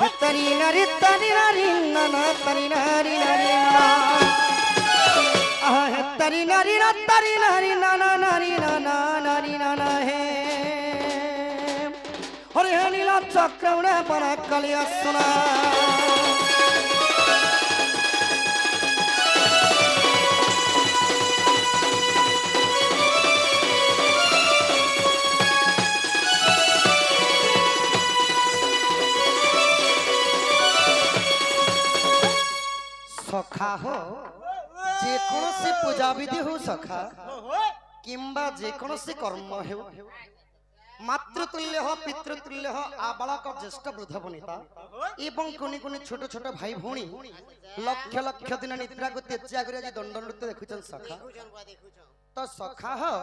तरी नारी नाना तरी नारी नारी ना तरी नारी नाना नारी नाना नारी नाना है हरे नीला चक्रवणे पर कलिया सुना सखा हो जेकोसी पूजा विधि हो सखा किंबा जेकोसी कर्म हो मातृतुल्य हो पितृतुल्य हो आबालक ज्येष्ठ वृद्ध वनिता एवं कुनि कुनि छोट छोट भाई भौणी लक्ष लक्ष दिन निद्रा को त्याग कर दंड नृत्य देखुछन सखा तो सखा हो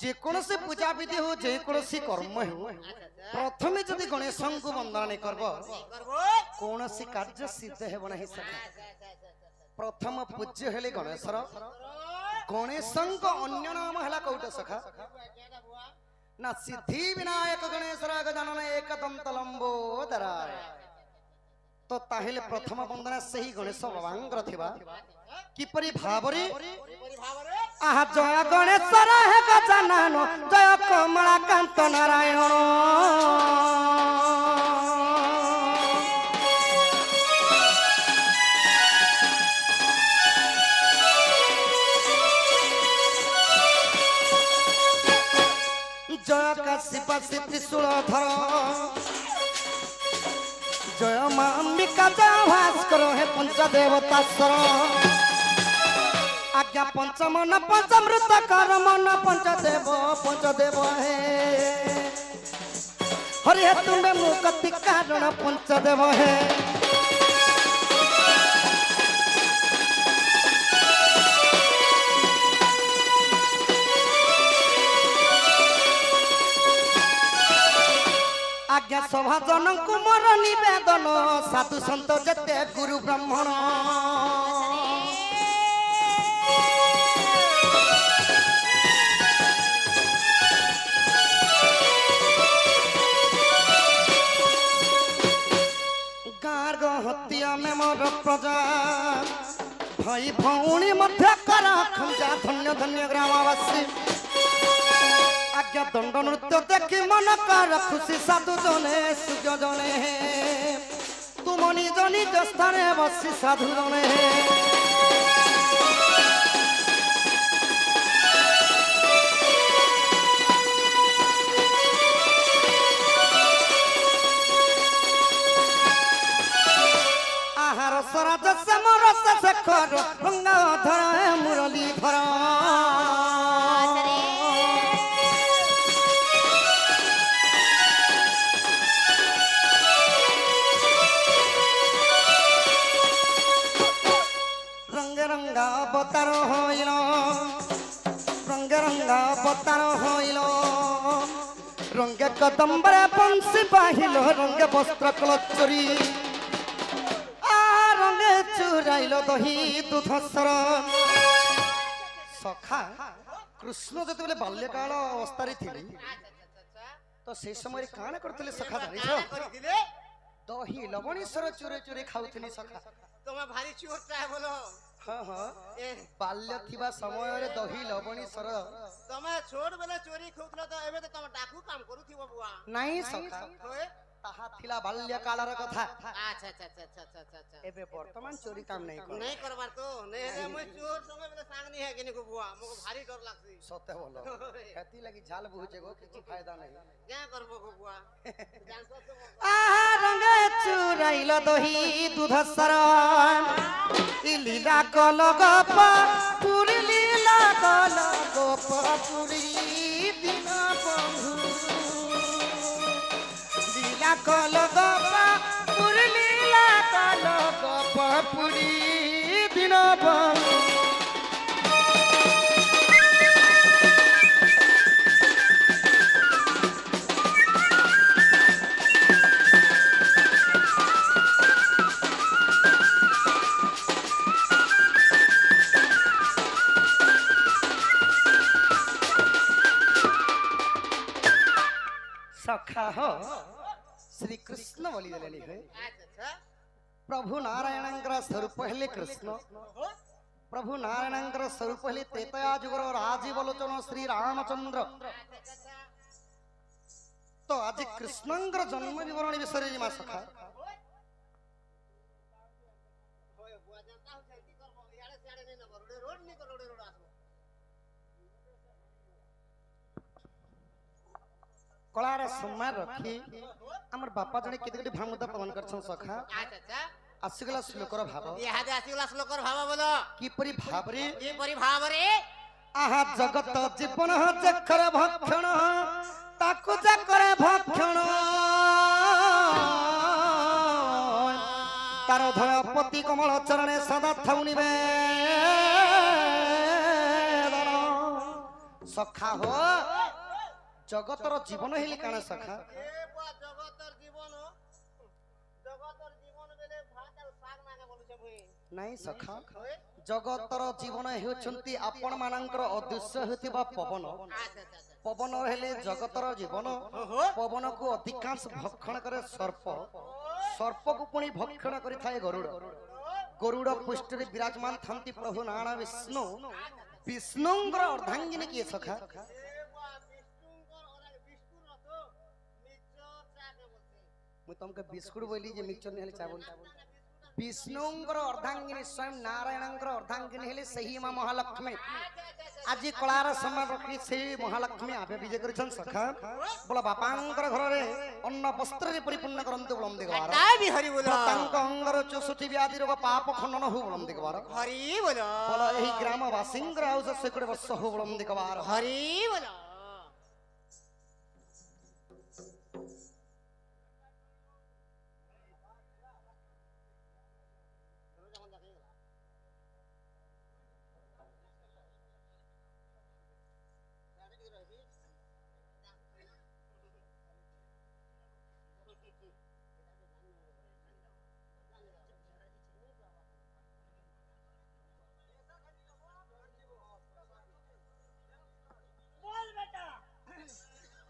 जेकोसी पूजा विधि हो जेकोसी कर्म हो प्रथमे जदि गणेश को वंदना नहीं करब कौन सी कार्य सिद्ध हेब नहीं सखा प्रथम पूज्य हेले गणेशर गणेश अन्य नाम है कौट सखा ना सिद्धि विनायक गणेशर गजानन एकदंत लंबोदराय तो ताहेले प्रथम वंदना से ही गणेश बाबांगर थिबा किपरि भावरे आहा जय गणेशर हे गजानन जय कमलाकांत नारायण जय काशीपाशी त्रिशूलधर जय मां अंबिका जय भास्कर हे पंचदेवतास्वर आज्ञा पंचमन पंचमृत कर मन पंचदेव हे हरि हे तुम्हें मुक्ति कारण पंचदेव हे आज्ञा सभा जन कुमार निवेदन साधु सत जते गुरु ब्राह्मण गार्ग हत्या में मोर प्रजा भाई भौणी मध्य करा खंजा धन्य धन्य ग्रामवासी आज्ञा दंड नृत्य देखी मन कर खुशी साधु जने सूर्य जने तुम निज निज स्थान बसी साधु जने आहार स्वराज से मरस शेखर गंगाधर मुरलीधर अवतार होइल रंग रंगा अवतार होइल रंग कदम्बरे बंशी बाहिल रंग वस्त्र कलचरी रंग चुराइल दही दूधसर सखा कृष्ण जो बाल्यकाल अवस्था तो से समय काण करते सखा जानी दही लवणेश्वर चोरी चोरी खाऊनी सखा तुम भारी चोरटा है बोलो हाँ हाँ बाल्य थिबा समय रे दही लवणेश्वर तमे छोड़ बेले चोरी खोखलो तो एबे तो तम डाकू काम करूथिबो बुआ नहीं सखा ताहा थिला बाल्य कालर कथा अच्छा अच्छा अच्छा अच्छा अच्छा अच्छा एबे वर्तमान चोरी काम नहीं करबार तो नहीं रे मैं चोर संगे बेले सांग नहीं है किने को बुआ मको भारी डर लागसी सत्य बोलो खेती लगी झाल बुझेगो किछि फायदा नहीं क्या करबो को बुआ आहा रंग चुराइल दही दूधसर ई लीला कल गप पुरी लीला कल गप पुरी दिन बंधु लीला कल गप पुरी लीला कल गप पुरी दिन बंधु सखा हो श्री कृष्ण बोली देलेनी है अच्छा प्रभु नारायणंकर स्वरूप हेले कृष्ण ओहो प्रभु नारायणंकर स्वरूप हेले त्रेता युगर राजीव लोचन श्री रामचंद्र तो आज कृष्णंकर जन्म विवरण विषय मा सखा होय बुआ जनता हो खेती करबो याडे सियाडे नहीं न रोड नहीं को रोड आसबो कलार सम्मान रखी हमर बापा जने केते केते भामुदा प्रदान करछन सखा अच्छा आसिगला श्लोकर भाव इहादे आसीगला श्लोकर भाव बोलो किपरि भावरे की परि भाव रे आहा जगत जीवन जखर भक्षण ताकु जकर भक्षण तार धर पति कमल चरणे सदा थाउनिबे सखा हो जगतर जीवन हेली काना सखा ए बुआ जगतर जीवन बेले भात और साग माने बोलुछे भई नहीं सखा होय जगतर जीवन हेउछंती आपण मानकर अदृश्य हेतिबा पवन अच्छा पवन हेले जगतर जीवन ओहो पवन को अधिकांश भक्षण करे सर्प सर्प को पुणी भक्षण करि थाए गरुड़ गरुड़ पृष्ठ रे विराजमान थांती प्रभु नारायण विष्णु विष्णुंकर अर्धांगिनी किए सखा ए बुआ विष्णुकर और विष्णु न तो मिक्सर चा के बोलते मु तुमके बिस्कुट बोली जे मिक्सचर ने हेले चा बोली विष्णुंकर अर्धांगिनी स्वयं नारायणंकर अर्धांगिनी हेले सही मां महालक्ष्मी आज कलार समय रखी से महालक्ष्मी आबे विजय करछन सखा बोला बापांकर घर रे अन्न वस्त्र रे परिपूर्ण करंतु बोलम देगवार काय भी हरि बोलो तांक अंगर 64 व्याधि रोग पाप खंडन हो बोलम देगवार हरि बोलो बोला एही ग्राम वासिंगर आउस सेकड़े वर्ष हो बोलम देगवार हरि बोलो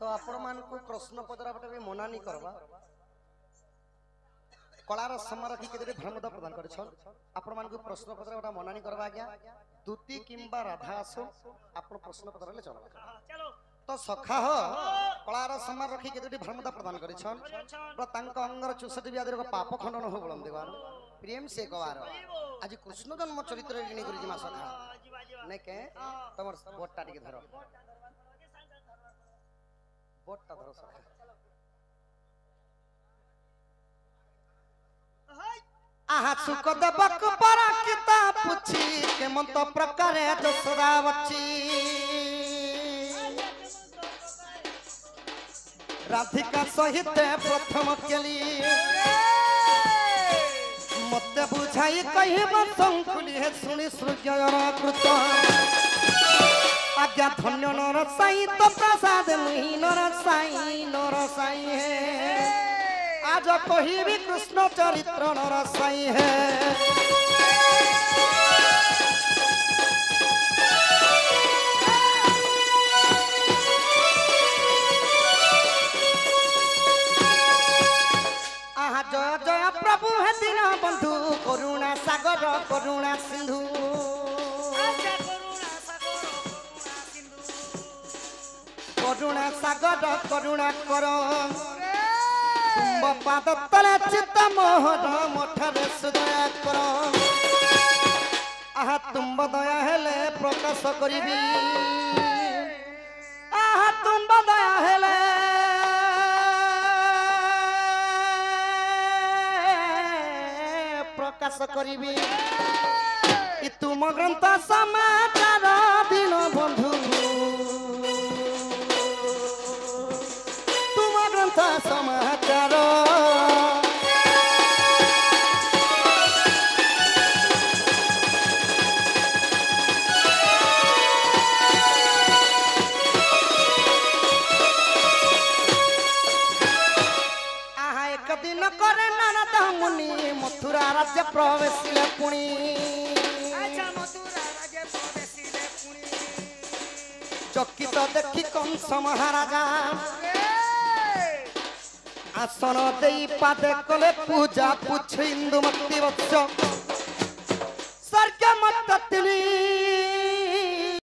तो आपण मान को प्रश्न पदरा बटे मना नहीं करबा कलार समय रखी केते धर्मदा प्रदान करछन आपण मान को प्रश्न पदरा बटा मना नहीं करबा आज्ञा दूती किंबा राधा आसो आपण प्रश्न पदरा ले चलबा चलो तो सखा हो कलार समय रखी केते धर्मदा प्रदान करछन तांक अंगर 64 व्याधि रोग पाप खंडन हो बोलम देवार प्रेम से गवार आज कृष्ण जन्म चरित्र ऋणी करी जिमा सखा नै के तमर बोटटा टिके धरो बोटटा धरो सखा आहा सुख दबक पर किताब पुछी के मन तो प्रकारे दसरा बच्ची राधिका सहित प्रथम केली मत बुझाई कहिब संकुली है सुनी सृजयर कृत आज्ञा धन्य नर साई तो प्रसाद मुहि नर साई है आज कहिबी कृष्ण चरित्र नर साई है जय जय प्रभु है दीन बंधु करुणा सागर करुणा सिंधु करुणा सागर करुणा कर तुम पाद तले चित्त मोहन मठरे सुदया कर आहा तुम दया हेले प्रकाश करिबी आहा तुम दया हेले प्रकाश करिबी इ तुम ग्रंथ समाचार दिन बंधु तुम ग्रंथ समाचार आहा एक दिन करे नारद मुनि मथुरा राज्य प्रवेशिले पुणी चकित देखी कंस महाराजा আসন দেই পাদে কলে পূজা পুচ্ছ ইন্দুমতি বৎস